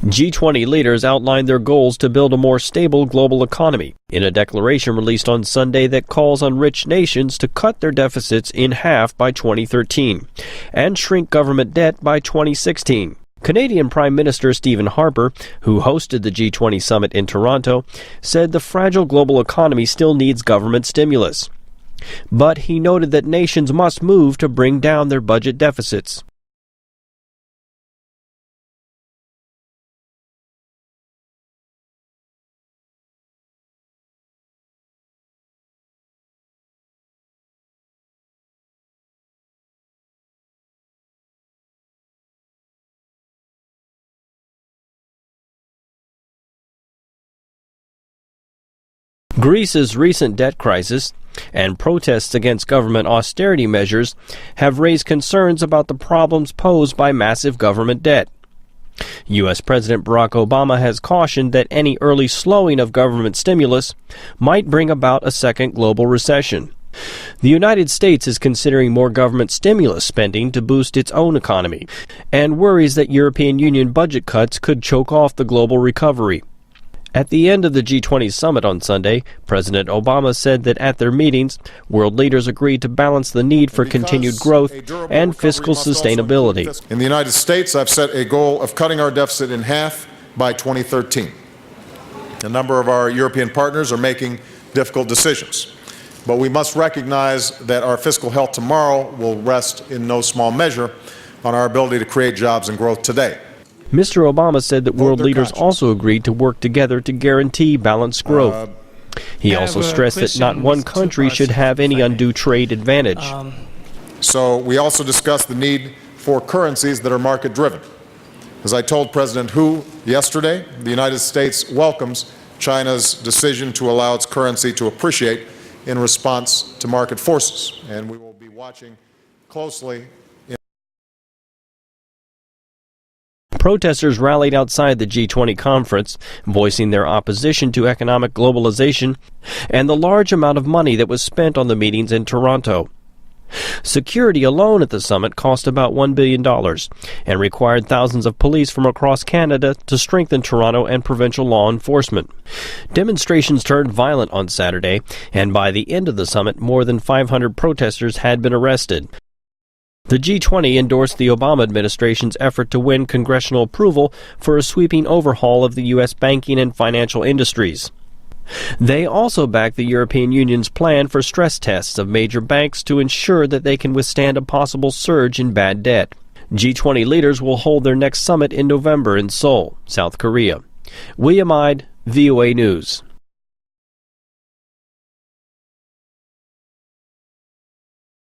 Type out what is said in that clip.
G20 leaders outlined their goals to build a more stable global economy in a declaration released on Sunday that calls on rich nations to cut their deficits in half by 2013 and shrink government debt by 2016. Canadian Prime Minister Stephen Harper, who hosted the G20 summit in Toronto, said the fragile global economy still needs government stimulus. But he noted that nations must move to bring down their budget deficits. Greece's recent debt crisis and protests against government austerity measures have raised concerns about the problems posed by massive government debt. U.S. President Barack Obama has cautioned that any early slowing of government stimulus might bring about a second global recession. The United States is considering more government stimulus spending to boost its own economy and worries that European Union budget cuts could choke off the global recovery. At the end of the G20 summit on Sunday, President Obama said that at their meetings, world leaders agreed to balance the need for continued growth and fiscal sustainability. In the United States, I've set a goal of cutting our deficit in half by 2013. A number of our European partners are making difficult decisions, but we must recognize that our fiscal health tomorrow will rest in no small measure on our ability to create jobs and growth today. Mr. Obama said that world leaders also agreed to work together to guarantee balanced growth. He also stressed that not one country should have any undue trade advantage. So we also discussed the need for currencies that are market-driven. As I told President Hu yesterday, the United States welcomes China's decision to allow its currency to appreciate in response to market forces, and we will be watching closely. Protesters rallied outside the G20 conference, voicing their opposition to economic globalization and the large amount of money that was spent on the meetings in Toronto. Security alone at the summit cost about $1 billion and required thousands of police from across Canada to strengthen Toronto and provincial law enforcement. Demonstrations turned violent on Saturday, and by the end of the summit, more than 500 protesters had been arrested. The G20 endorsed the Obama administration's effort to win congressional approval for a sweeping overhaul of the U.S. banking and financial industries. They also backed the European Union's plan for stress tests of major banks to ensure that they can withstand a possible surge in bad debt. G20 leaders will hold their next summit in November in Seoul, South Korea. William Ide, VOA News.